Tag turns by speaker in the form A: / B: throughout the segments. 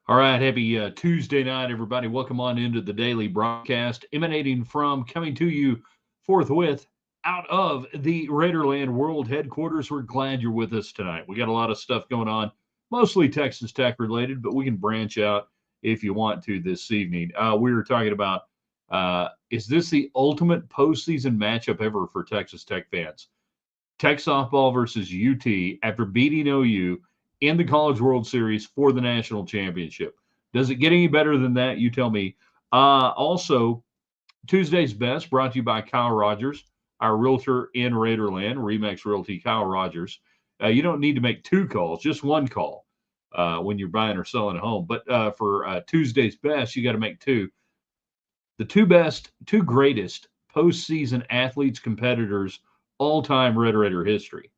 A: All right, happy Tuesday night, everybody. Welcome on into the daily broadcast, emanating from, coming to you forthwith out of the Raiderland World Headquarters. We're glad you're with us tonight. We got a lot of stuff going on, mostly Texas Tech related, but we can branch out if you want to this evening. We were talking about is this the ultimate postseason matchup ever for Texas Tech fans? Tech softball versus UT after beating OU in the College World Series for the national championship. Does it get any better than that? You tell me. Also, Tuesday's Best brought to you by Kyle Rogers, our realtor in Raiderland, Remax Realty, Kyle Rogers. You don't need to make two calls, just one call when you're buying or selling a home. But for Tuesday's Best, you got to make two. The two best, two greatest postseason athletes, competitors, all time Red Raider history.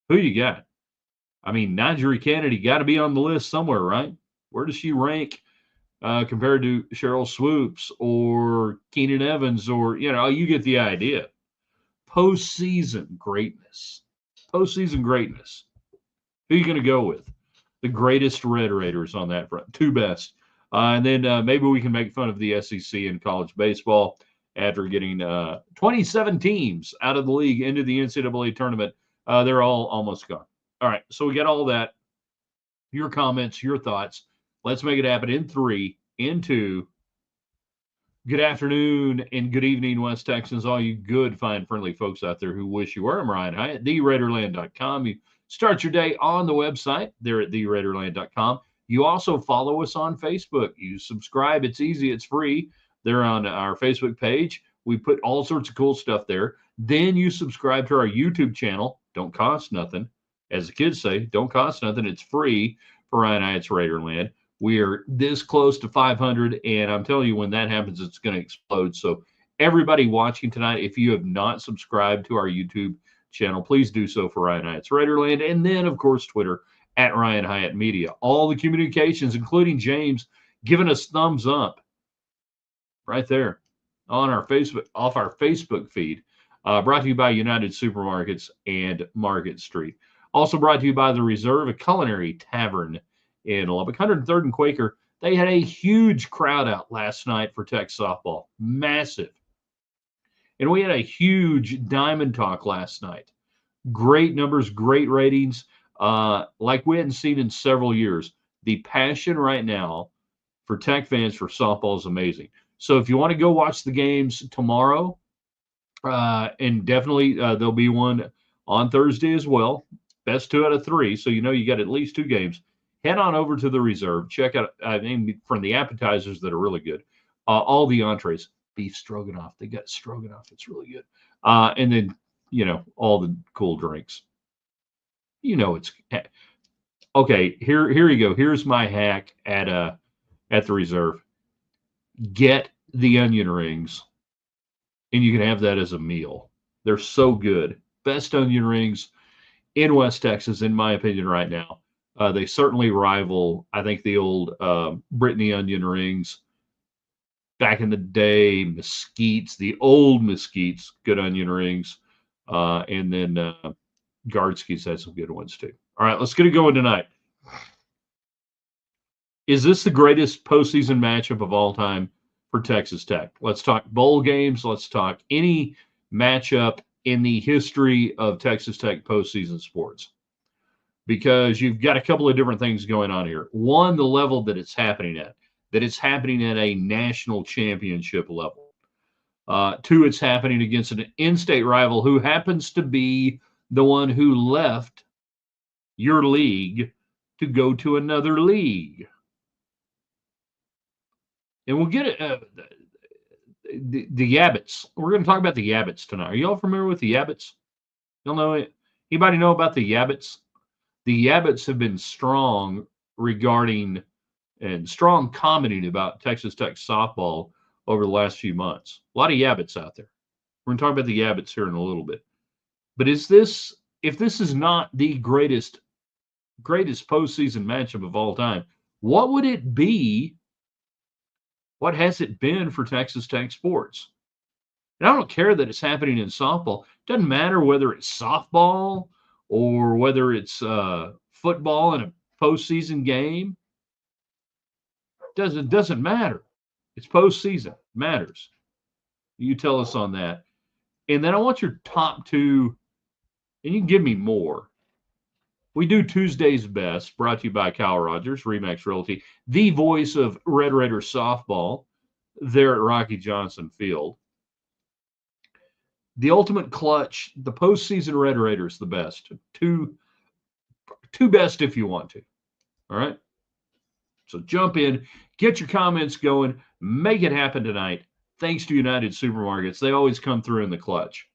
A: Who you got? I mean, Najee Kennedy got to be on the list somewhere, right? Where does she rank compared to Cheryl Swoops or Keenan Evans, or you get the idea. Postseason greatness. Postseason greatness. Who are you going to go with? The greatest Red Raiders on that front. Two best. And then maybe we can make fun of the SEC in college baseball after getting 27 teams out of the league into the NCAA tournament. They're all almost gone. All right, so we got all that. Your comments, your thoughts. Let's make it happen in three, in two. Good afternoon and good evening, West Texans, all you good, fine, friendly folks out there who wish you were. I'm Ryan Hyatt, theraiderland.com. You start your day on the website there at theraiderland.com. You also follow us on Facebook. You subscribe. It's easy. It's free. They're on our Facebook page. We put all sorts of cool stuff there. Then you subscribe to our YouTube channel. Don't cost nothing. As the kids say, don't cost nothing. It's free for Ryan Hyatt's Raiderland. We are this close to 500, and I'm telling you, when that happens, it's going to explode. So everybody watching tonight, if you have not subscribed to our YouTube channel, please do so for Ryan Hyatt's Raiderland. And then, of course, Twitter at Ryan Hyatt Media. All the communications, including James, giving us thumbs up right there on our Facebook, off our Facebook feed. Brought to you by United Supermarkets and Market Street. Also brought to you by The Reserve, a culinary tavern in Lubbock. 103rd and Quaker. They had a huge crowd out last night for Tech softball. Massive. And we had a huge Diamond Talk last night. Great numbers, great ratings, like we hadn't seen in several years. The passion right now for Tech fans for softball is amazing. So if you want to go watch the games tomorrow, and definitely there'll be one on Thursday as well. Best 2 out of 3. So you got at least 2 games. Head on over to the Reserve. Check out, I mean, from the appetizers that are really good, all the entrees. Beef stroganoff. They got stroganoff. It's really good. And then, all the cool drinks. It's okay. Here you go. Here's my hack at the Reserve. Get the onion rings, and you can have that as a meal. They're so good. Best onion rings in West Texas, in my opinion, right now. They certainly rival, I think, the old Brittany onion rings back in the day, Mesquite's, the old Mesquite's, good onion rings. And then Guardsky's had some good ones too. All right, let's get it going tonight. Is this the greatest postseason matchup of all time for Texas Tech? Let's talk bowl games. Let's talk any matchup in the history of Texas Tech postseason sports, because you've got a couple of different things going on here. One, the level that it's happening at a national championship level. 2, it's happening against an in-state rival who happens to be the one who left your league to go to another league. And we'll get it. The Yabbits. We're going to talk about the Yabbits tonight. Are y'all familiar with the Yabbits? Y'all know it? Anybody know about the Yabbits? The Yabbits have been strong regarding and strong commenting about Texas Tech softball over the last few months. A lot of Yabbits out there. We're going to talk about the Yabbits here in a little bit. But if this is not the greatest postseason matchup of all time, what would it be? What has it been for Texas Tech sports? And I don't care that it's happening in softball. It doesn't matter whether it's softball or whether it's football in a postseason game. Doesn't matter. It's postseason. Matters. You tell us on that. And then I want your top two, and you can give me more. We do Tuesday's Best, brought to you by Kyle Rogers, Remax Realty, the voice of Red Raider softball there at Rocky Johnson Field. The ultimate clutch, the postseason Red Raiders, the best. Two best if you want to. All right? So jump in, get your comments going, make it happen tonight. Thanks to United Supermarkets. They always come through in the clutch.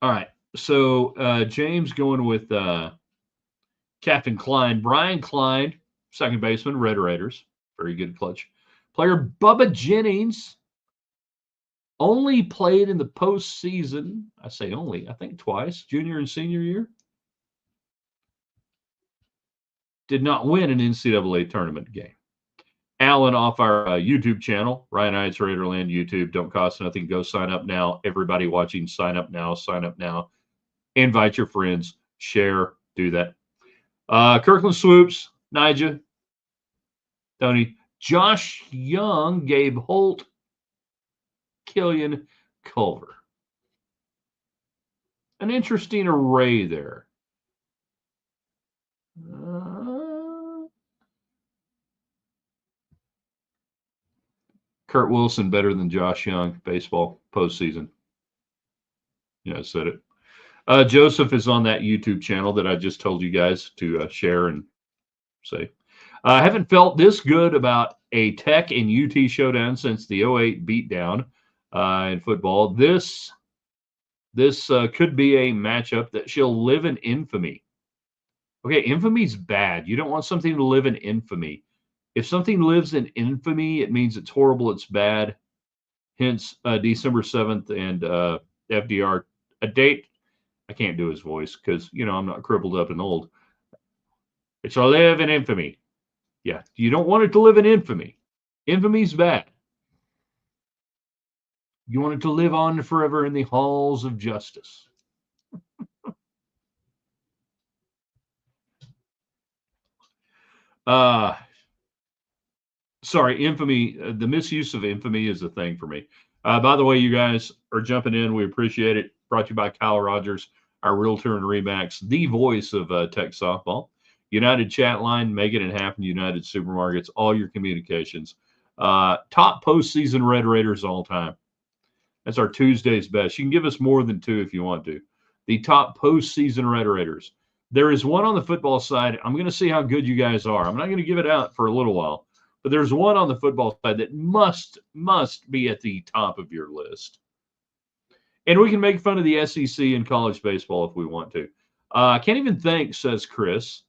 A: All right. So James going with Captain Klein. Brian Klein, second baseman, Red Raiders. Very good clutch player. Bubba Jennings only played in the postseason. I say only, I think twice, junior and senior year. Did not win an NCAA tournament game. Alan off our YouTube channel, Ryan Heights Raiderland YouTube. Don't cost nothing. Go sign up now. Everybody watching, sign up now. Sign up now. Invite your friends. Share. Do that. Kirkland Swoops, Nigel, Tony, Josh Young, Gabe Holt, Killian Culver. An interesting array there. Kurt Wilson better than Josh Young, baseball postseason. Yeah, I said it. Joseph is on that YouTube channel that I just told you guys to share and say. I haven't felt this good about a Tech and UT showdown since the 08 beatdown in football. This could be a matchup that shall live in infamy. Okay, infamy's bad. You don't want something to live in infamy. If something lives in infamy, it means it's horrible, it's bad. Hence, December 7th and FDR, a date. I can't do his voice because, I'm not crippled up and old. It shall live in infamy. Yeah, you don't want it to live in infamy. Infamy's bad. You want it to live on forever in the halls of justice. Sorry, infamy, the misuse of infamy is a thing for me. By the way, you guys are jumping in. We appreciate it. Brought to you by Kyle Rogers, our realtor and Remax, the voice of Tech softball. United chat line, make it happen. United Supermarkets, all your communications. Top postseason Red Raiders all time. That's our Tuesday's best. You can give us more than two if you want to. The top postseason Red Raiders. There is one on the football side. I'm going to see how good you guys are. I'm not going to give it out for a little while. But there's one on the football side that must be at the top of your list. And we can make fun of the SEC and college baseball if we want to. I can't even think, says Chris.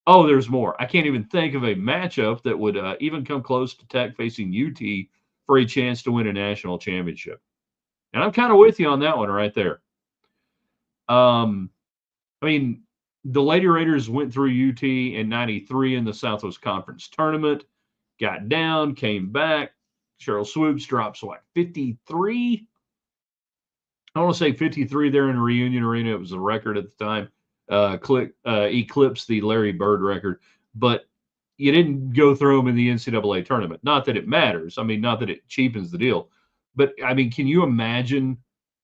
A: Oh, there's more. I can't even think of a matchup that would even come close to Tech facing UT for a chance to win a national championship. And I'm kind of with you on that one right there. I mean, the Lady Raiders went through UT in 93 in the Southwest Conference Tournament. Got down, came back. Cheryl Swoops drops, 53? I want to say 53 there in Reunion Arena. It was a record at the time. Eclipsed the Larry Bird record. But you didn't go through them in the NCAA tournament. Not that it matters. I mean, not that it cheapens the deal. But, I mean, can you imagine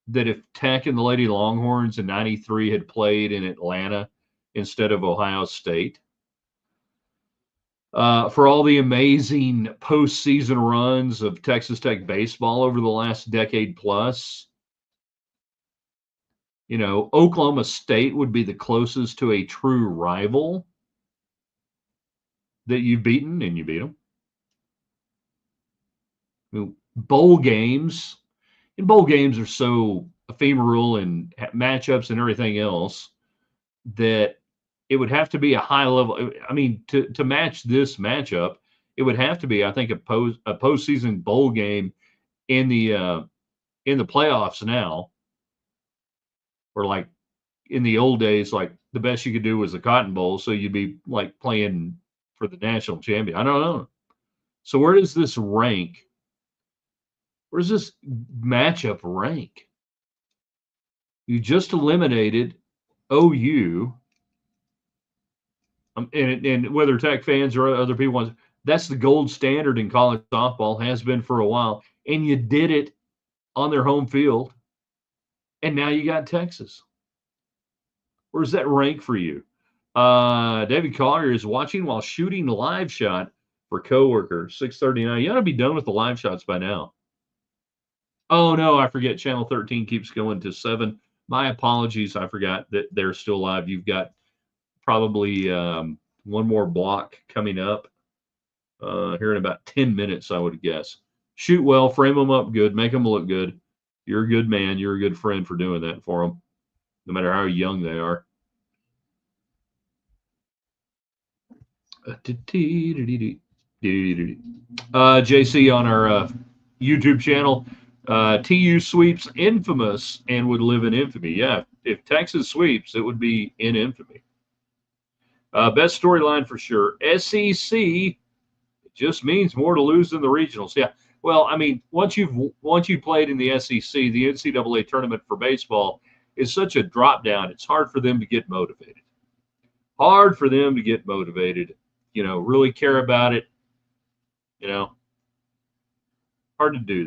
A: that if Tech and the Lady Longhorns in 93 had played in Atlanta instead of Ohio State? For all the amazing postseason runs of Texas Tech baseball over the last decade plus, Oklahoma State would be the closest to a true rival that you've beaten, and you beat them. Bowl games are so ephemeral and matchups and everything else that it would have to be a high level. I mean, to match this matchup, it would have to be, I think, a postseason bowl game in the playoffs now, or like in the old days, like the best you could do was the Cotton Bowl, so you'd be like playing for the national champion. I don't know. So where does this rank? Where's this matchup rank? You just eliminated OU. And whether Tech fans or other people want, that's the gold standard in college softball, has been for a while. And you did it on their home field, and now you got Texas. Where's that rank for you? David Collier is watching while shooting live shot for coworker. 6:39. You ought to be done with the live shots by now. Oh no, I forget. Channel 13 keeps going to 7. My apologies. I forgot that they're still live. You've got probably one more block coming up here in about 10 minutes, I would guess. Shoot well, frame them up good, make them look good. You're a good man. You're a good friend for doing that for them, no matter how young they are. JC on our YouTube channel. TU sweeps infamous and would live in infamy. Yeah, if Texas sweeps, it would be in infamy. Best storyline for sure. SEC just means more to lose than the regionals. Yeah. Well, I mean, once you've played in the SEC, the NCAA tournament for baseball is such a drop down. It's hard for them to get motivated. Hard for them to get motivated. Really care about it. Hard to do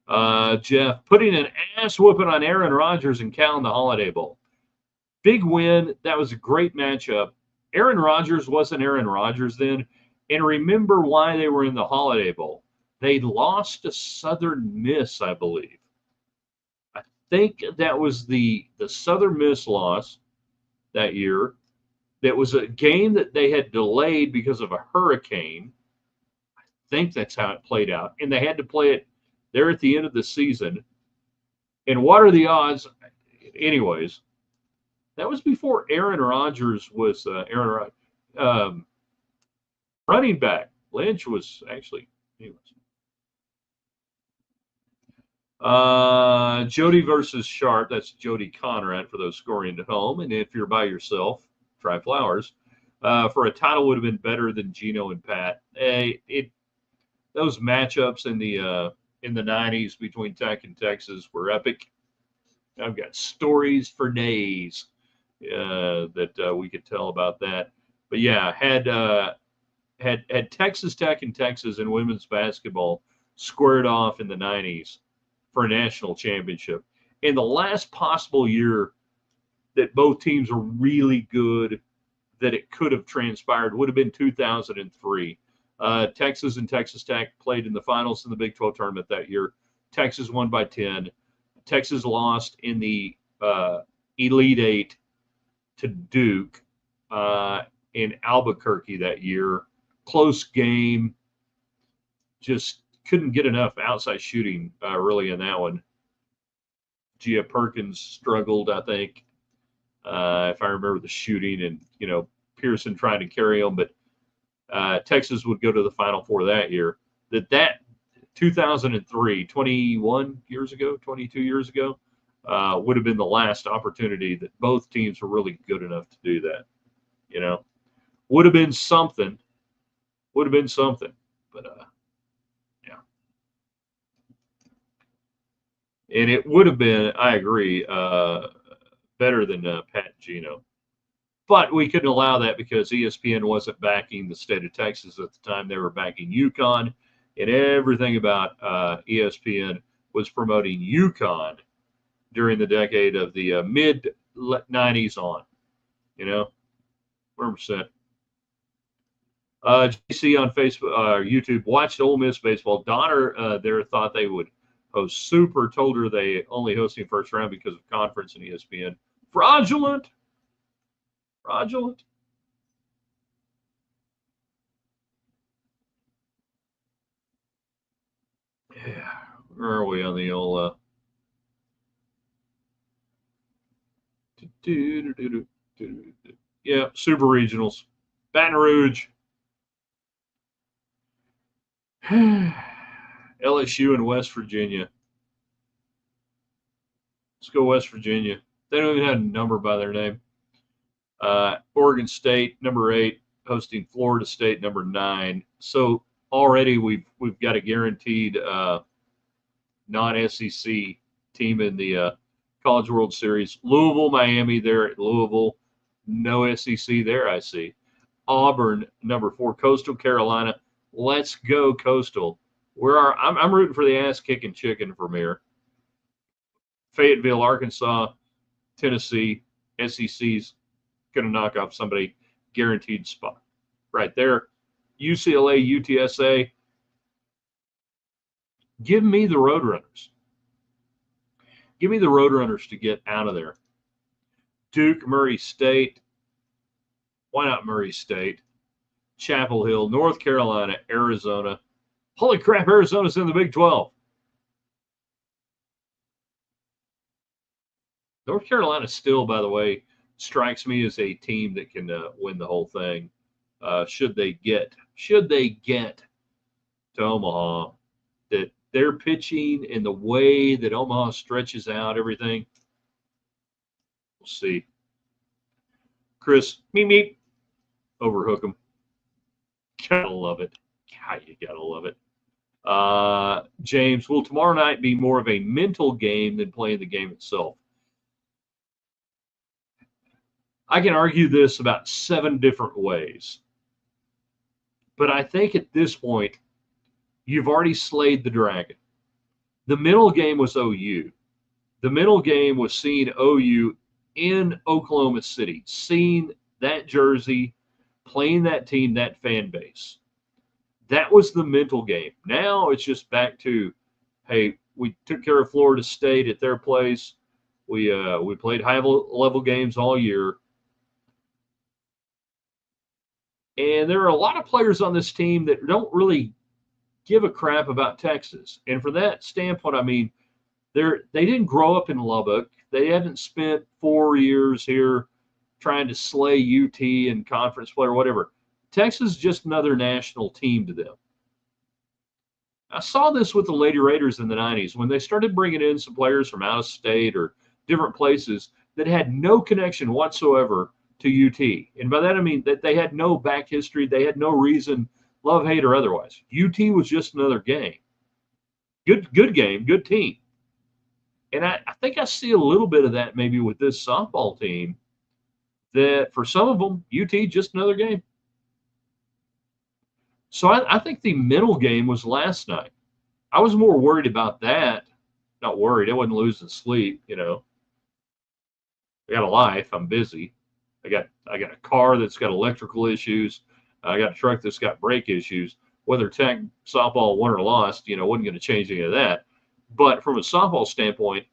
A: that. Jeff, putting an ass whooping on Aaron Rodgers and Cal in the Holiday Bowl. Big win. That was a great matchup. Aaron Rodgers wasn't Aaron Rodgers then. And remember why they were in the Holiday Bowl. They lost to Southern Miss, I believe. I think that was the Southern Miss loss that year. That was a game that they had delayed because of a hurricane. I think that's how it played out. And they had to play it there at the end of the season. And what are the odds? Anyways, that was before Aaron Rodgers was running back. Lynch was actually, anyways. Jody versus Sharp. That's Jody Conrad for those scoring at home. And if you're by yourself, try Flowers. For a title would have been better than Gino and Pat. Those matchups in the 90s between Tech and Texas were epic. I've got stories for days that we could tell about that. But yeah, had Texas Tech and Texas in women's basketball squared off in the 90s for a national championship, in the last possible year that both teams were really good, that it could have transpired, would have been 2003. Texas and Texas Tech played in the finals in the Big 12 tournament that year. Texas won by 10. Texas lost in the Elite Eight to Duke in Albuquerque that year. Close game. Just couldn't get enough outside shooting really in that one. Gia Perkins struggled, I think, if I remember the shooting, and Pearson trying to carry them, but Texas would go to the Final Four that year. That 2003, 21 years ago, 22 years ago, would have been the last opportunity that both teams were really good enough to do that. Would have been something. But yeah. And it would have been, I agree, better than Pat and Gino. But we couldn't allow that because ESPN wasn't backing the state of Texas at the time. They were backing UConn, and everything about ESPN was promoting UConn during the decade of the mid 90s on. 100%. JC on Facebook, YouTube, watched Ole Miss baseball. Daughter there thought they would host Super, told her they only hosting first round because of conference and ESPN. Fraudulent. Yeah, where are we on the old? Yeah, Super Regionals. Baton Rouge. LSU and West Virginia. Let's go West Virginia. They don't even have a number by their name. Oregon State, number 8, hosting Florida State, number 9. So already we've got a guaranteed non-SEC team in the College World Series. Louisville, Miami, there at Louisville. No SEC there, I see. Auburn, number 4, Coastal Carolina. Let's go Coastal. I'm rooting for the ass-kicking chicken from here. Fayetteville, Arkansas, Tennessee, SEC's going to knock off somebody, guaranteed spot. Right there. UCLA, UTSA. Give me the Roadrunners. Give me the Roadrunners to get out of there. Duke, Murray State. Why not Murray State? Chapel Hill, North Carolina, Arizona. Holy crap, Arizona's in the Big 12. North Carolina still, by the way, strikes me as a team that can win the whole thing. Should they get to Omaha, that their pitching and the way that Omaha stretches out everything, we'll see. Chris, meep, overhook them. Gotta love it. God, you gotta love it. James, will tomorrow night be more of a mental game than playing the game itself? I can argue this about 7 different ways. But I think at this point, you've already slayed the dragon. The mental game was OU. The mental game was seeing OU in Oklahoma City, seeing that jersey, playing that team, that fan base. That was the mental game. Now it's just back to, hey, we took care of Florida State at their place. We played high-level games all year. And there are a lot of players on this team that don't really give a crap about Texas. And from that standpoint, I mean, they didn't grow up in Lubbock. They haven't spent 4 years here trying to slay UT and conference play or whatever. Texas is just another national team to them. I saw this with the Lady Raiders in the 90s when they started bringing in some players from out of state or different places that had no connection whatsoever to UT. And by that, I mean that they had no back history. They had no reason, love, hate, or otherwise. UT was just another game. Good game, good team. And I think I see a little bit of that maybe with this softball team, that for some of them, UT just another game. So I think the mental game was last night. I was more worried about that. Not worried. I wasn't losing sleep, I got a life. I'm busy. I got a car that's got electrical issues. I got a truck that's got brake issues. Whether Tech softball won or lost, wasn't going to change any of that. But from a softball standpoint,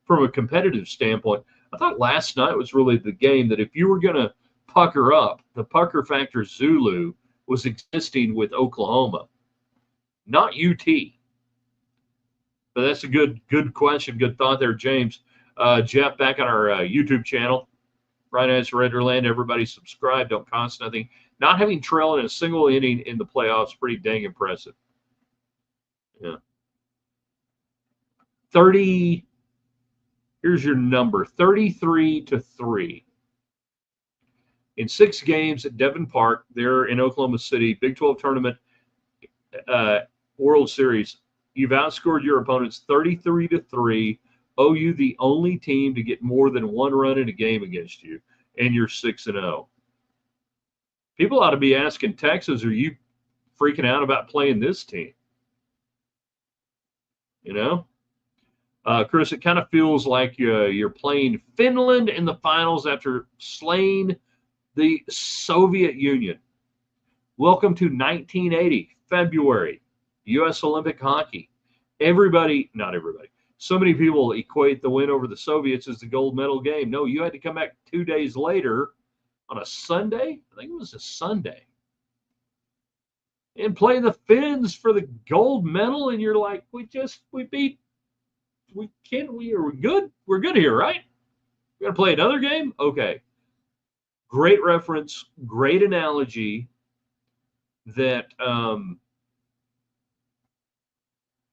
A: from a competitive standpoint, I thought last night was really the game that if you were going to pucker up, the pucker factor Zulu was existing with Oklahoma, not UT. But that's a good question, good thought there, James. Jeff, back on our YouTube channel, Right Answer Raiderland. Everybody subscribe. Don't cost nothing. Not having trail in a single inning in the playoffs, pretty dang impressive. Yeah. 30. Here's your number, 33-3. In 6 games at Devon Park, there in Oklahoma City, Big 12 tournament, World Series, you've outscored your opponents 33-3. OU the only team to get more than 1 run in a game against you, and you're 6-0. People ought to be asking Texas, are you freaking out about playing this team? Chris, it kind of feels like you're playing Finland in the finals after slaying the Soviet Union. Welcome to 1980, February, U.S. Olympic hockey. Not everybody. So many people equate the win over the Soviets as the gold medal game. No, you had to come back 2 days later on a Sunday. I think it was a Sunday. And play the Finns for the gold medal. And you're like, we're good. We're good here, right? We're going to play another game? Okay. Great reference, great analogy that,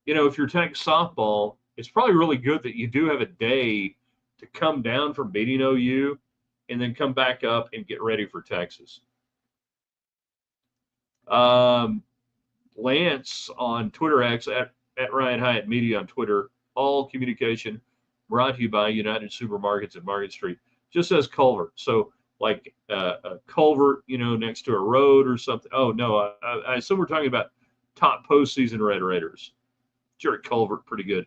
A: if you're taking softball, it's probably really good that you do have a day to come down from beating OU and then come back up and get ready for Texas. Lance on Twitter X at Ryan Hyatt Media on Twitter. All communication brought to you by United Supermarkets at Market Street. Just says Culver. So like a culvert, next to a road or something. Oh no, I assume we're talking about top postseason Red Raiders. Jerry Culvert, pretty good.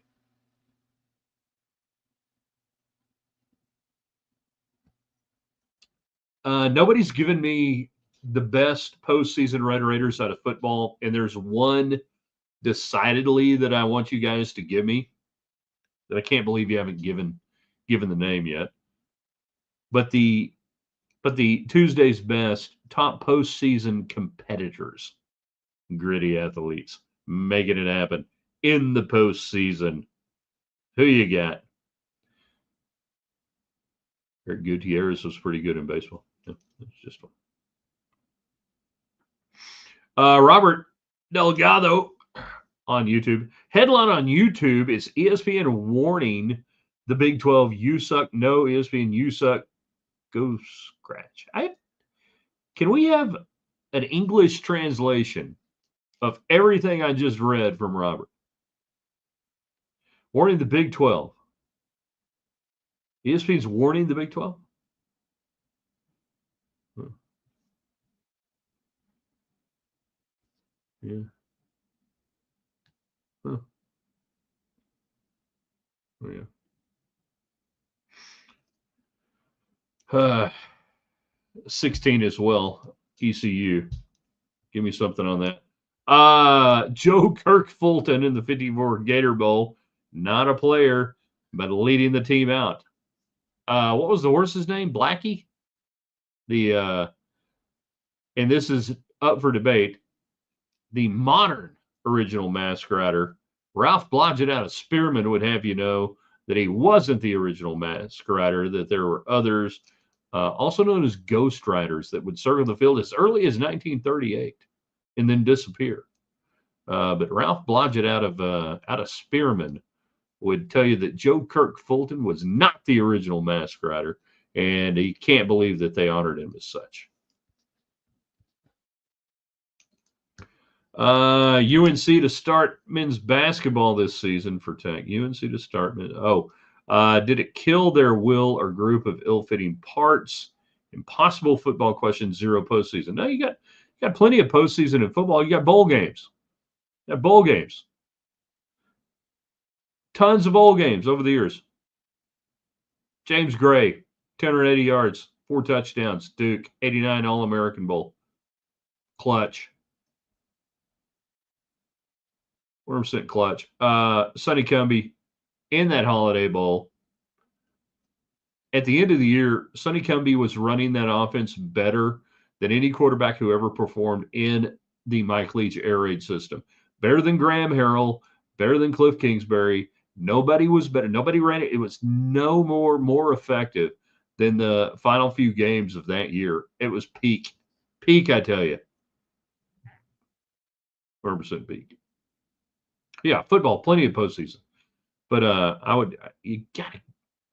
A: Nobody's given me the best postseason Red Raiders out of football, and there's one decidedly that I want you guys to give me that I can't believe you haven't given the name yet. But the Tuesday's best top postseason competitors, gritty athletes, making it happen in the postseason. Who you got? Eric Gutierrez was pretty good in baseball. Yeah, it's just fun. Robert Delgado on YouTube. Headline on YouTube is ESPN warning the Big 12, you suck. No, ESPN, you suck. Go scratch. Can we have an English translation of everything I just read from Robert? Warning the Big 12. ESPN's warning the Big 12? Huh. Yeah. Huh. Oh, yeah. 16 as well. ECU. Give me something on that. Joe Kirk Fulton in the 54 Gator Bowl. Not a player, but leading the team out. What was the horse's name? Blackie? And this is up for debate. The modern original Mask Rider, Ralph Blodgett out of Spearman, would have you know that he wasn't the original Mask Rider, that there were others, also known as Ghost Riders, that would circle the field as early as 1938 and then disappear. But Ralph Blodgett out of Spearman would tell you that Joe Kirk Fulton was not the original Mask Rider, and he can't believe that they honored him as such. UNC to start men's basketball this season for Tech. UNC to start. Did it kill their will or group of ill-fitting parts? Impossible football question. Zero postseason. No, you got plenty of postseason in football. You got bowl games. You got bowl games. Tons of bowl games over the years. James Gray, 280 yards, 4 touchdowns. Duke, 89 All-American Bowl. Clutch. 100% clutch. Sonny Cumbie in that Holiday Bowl. At the end of the year, Sonny Cumbie was running that offense better than any quarterback who ever performed in the Mike Leach air raid system. Better than Graham Harrell, better than Cliff Kingsbury. Nobody was better. Nobody ran it. It was no more effective than the final few games of that year. It was peak. Peak, I tell you. 100% peak. Yeah, football, plenty of postseason. But you got to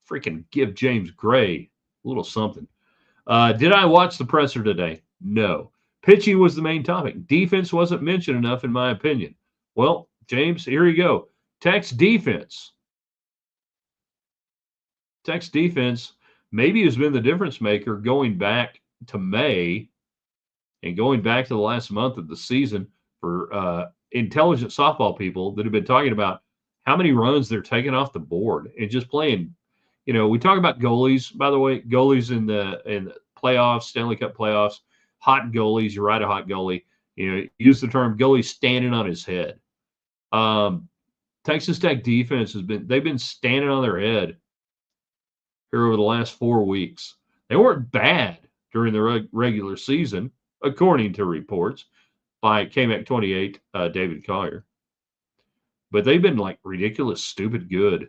A: freaking give James Gray a little something. Did I watch the presser today? No. Pitching was the main topic. Defense wasn't mentioned enough, in my opinion. Well, James, here you go. Tech's defense maybe has been the difference maker going back to May and going back to the last month of the season for intelligent softball people that have been talking about how many runs they're taking off the board and just playing. We talk about goalies, by the way, goalies in the playoffs, Stanley Cup playoffs, hot goalies. You ride a hot goalie. Use the term goalie standing on his head. Texas Tech defense they've been standing on their head here over the last 4 weeks. They weren't bad during the regular season, according to reports by KMAC 28, David Collier. But they've been like ridiculous, stupid good.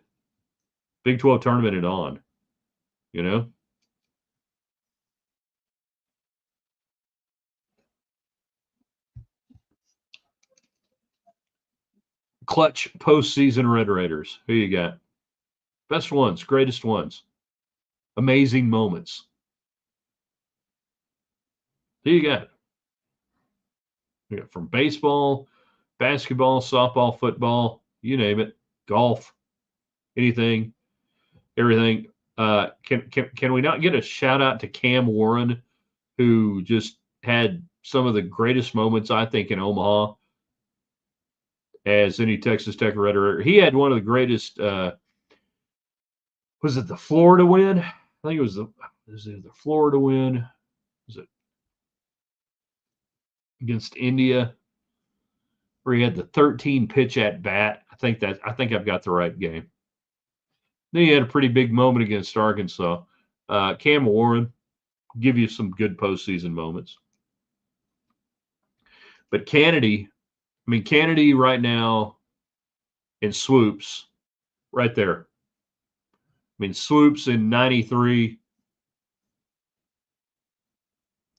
A: Big 12 tournament and on, Clutch postseason Red Raiders. Who you got? Best ones, greatest ones, amazing moments. Who you got? You got from baseball, basketball, softball, football, you name it, golf, anything, everything. Can we not get a shout out to Cam Warren, who just had some of the greatest moments, I think, in Omaha as any Texas Tech Red Raider. He had one of the greatest. Was it the Florida win? I think it was the Florida win. Was it against India where he had the 13 pitch at bat? I think I've got the right game. Then he had a pretty big moment against Arkansas. Cam Warren give you some good postseason moments. But Kennedy right now in Swoops, right there. Swoops in 93,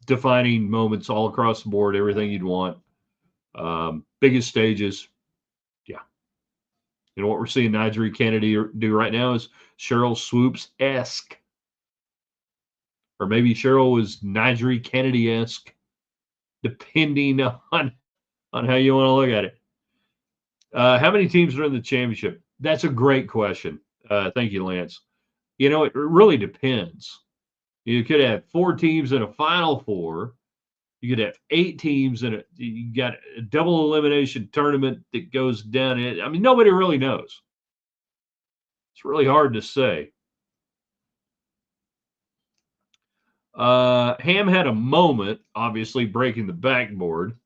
A: defining moments all across the board, everything you'd want. Biggest stages. Yeah. And what we're seeing Nigel Kennedy do right now is Cheryl Swoops-esque. Or maybe Cheryl was Nigel Kennedy-esque, depending on how you want to look at it. How many teams are in the championship? That's a great question. Thank you, Lance. It really depends. You could have 4 teams in a Final Four. You could have 8 teams in it. You got a double elimination tournament that goes down. Nobody really knows. It's really hard to say. Ham had a moment, obviously breaking the backboard.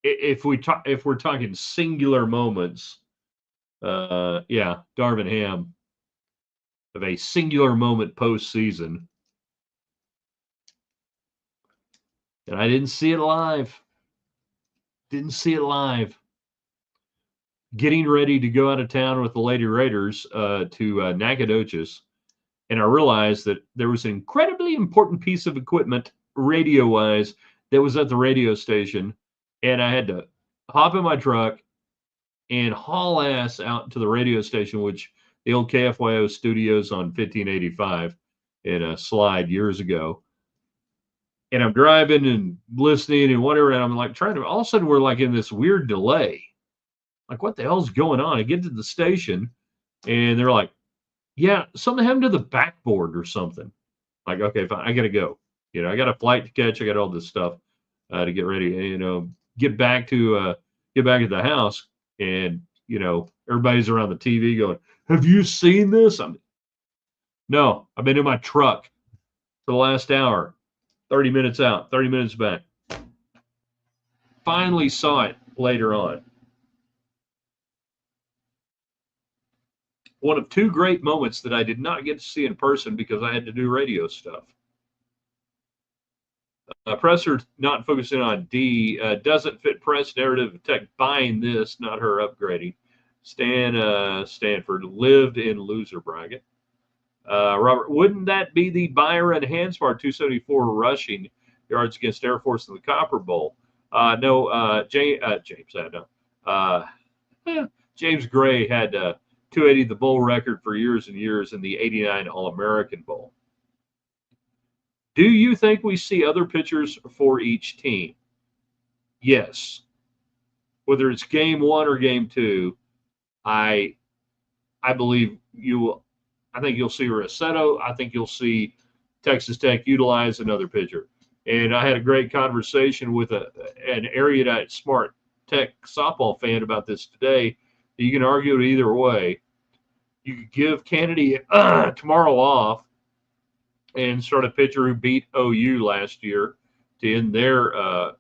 A: If we're talking singular moments, Darvin Ham of a singular moment postseason. And I didn't see it live. Getting ready to go out of town with the Lady Raiders to Nacogdoches. And I realized that there was an incredibly important piece of equipment, radio-wise, that was at the radio station. And I had to hop in my truck and haul ass out to the radio station, which the old KFYO studios on 1585 in a slide years ago. And I'm driving and listening and whatever, and I'm like all of a sudden we're like in this weird delay. Like, what the hell's going on? I get to the station and they're like, yeah, something happened to the backboard or something. Like, okay, fine, I gotta go. I got a flight to catch, I got all this stuff to get ready, get back at the house, and everybody's around the TV going, have you seen this? No, I've been in my truck for the last hour. 30 minutes out, 30 minutes back. Finally saw it later on. One of 2 great moments that I did not get to see in person because I had to do radio stuff. Presser not focusing on D. Doesn't fit press narrative of Tech buying this, not her upgrading. Stanford lived in loser bracket. Robert, wouldn't that be the Byron Hansmart 274 rushing yards against Air Force in the Copper Bowl? No, James Gray had 280 the bowl record for years and years in the 89 All-American Bowl. Do you think we see other pitchers for each team? Yes. Whether it's game 1 or game 2, I believe you will. I think you'll see Rossetto. I think you'll see Texas Tech utilize another pitcher. And I had a great conversation with an erudite smart Tech softball fan about this today. You can argue it either way. You could give Kennedy tomorrow off and start a pitcher who beat OU last year to end their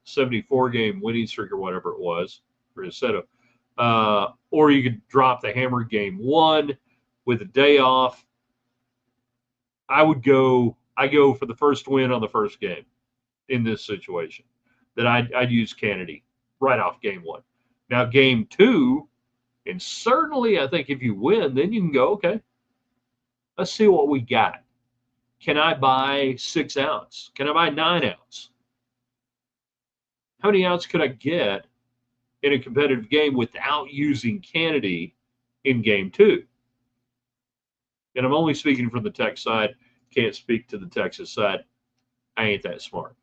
A: 74-game winning streak or whatever it was, Rossetto. Or you could drop the hammer game 1 with a day off. I go for the first win on the first game in this situation. That I'd use Kennedy right off game 1. Now game 2, and certainly I think if you win, then you can go, okay, let's see what we got. Can I buy 6 ounce? Can I buy 9 ounce? How many outs could I get in a competitive game without using Kennedy in game 2? And I'm only speaking from the Tech side. Can't speak to the Texas side. I ain't that smart.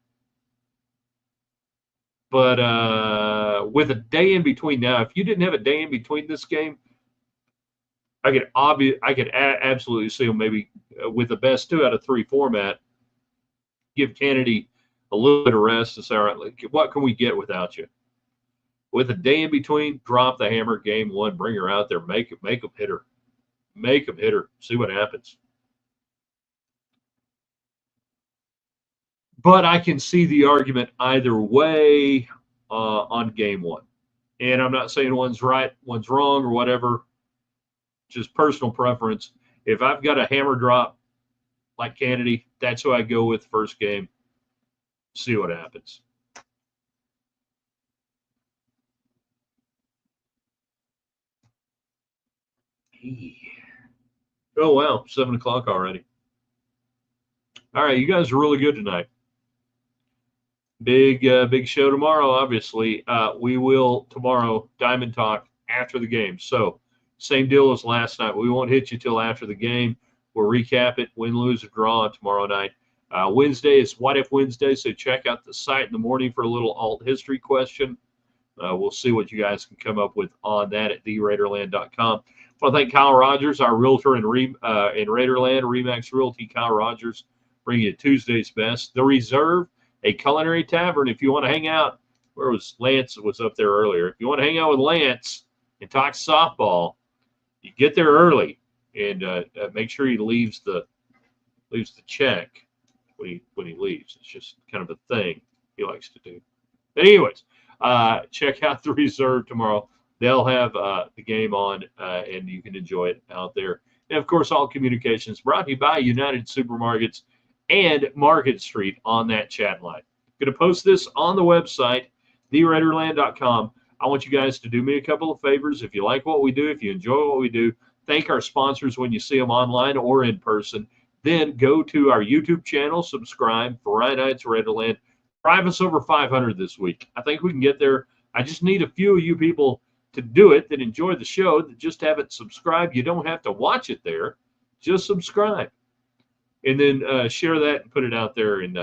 A: But with a day in between now, if you didn't have a day in between this game, I could absolutely see them maybe with the best 2 out of 3 format, give Kennedy a little bit of rest and say, all right, what can we get without you? With a day in between, drop the hammer game 1, bring her out there, make them hit her. Make them hit her. See what happens. But I can see the argument either way on game 1. And I'm not saying one's right, one's wrong, or whatever. Just personal preference. If I've got a hammer drop like Kennedy, that's who I go with first game. See what happens. Oh, wow. 7 o'clock already. All right. You guys are really good tonight. Big show tomorrow, obviously. We will tomorrow Diamond Talk after the game. So same deal as last night. We won't hit you till after the game. We'll recap it, win, lose, or draw tomorrow night. Wednesday is What If Wednesday, so check out the site in the morning for a little alt history question. We'll see what you guys can come up with on that at theraiderland.com. I want to thank Kyle Rogers, our realtor in Raiderland, Remax Realty. Kyle Rogers, bringing you Tuesday's best. The Reserve, a culinary tavern. If you want to hang out, where was Lance? Was up there earlier. If you want to hang out with Lance and talk softball, you get there early and make sure he leaves the check when he leaves. It's just kind of a thing he likes to do. But anyways, check out the Reserve tomorrow. They'll have the game on, and you can enjoy it out there. And of course, all communications brought to you by United Supermarkets and Market Street on that chat line. I'm going to post this on the website, theraiderland.com. I want you guys to do me a couple of favors. If you like what we do, if you enjoy what we do, thank our sponsors when you see them online or in person. Then go to our YouTube channel, subscribe for Ryan Heights Raiderland. Drive us over 500 this week. I think we can get there. I just need a few of you people to do it that enjoy the show, that just haven't subscribed. You don't have to watch it there. Just subscribe. And then share that and put it out there. And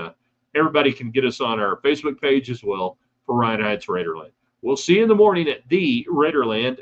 A: everybody can get us on our Facebook page as well for Ryan Heights Raiderland. We'll see you in the morning at theraiderland.com.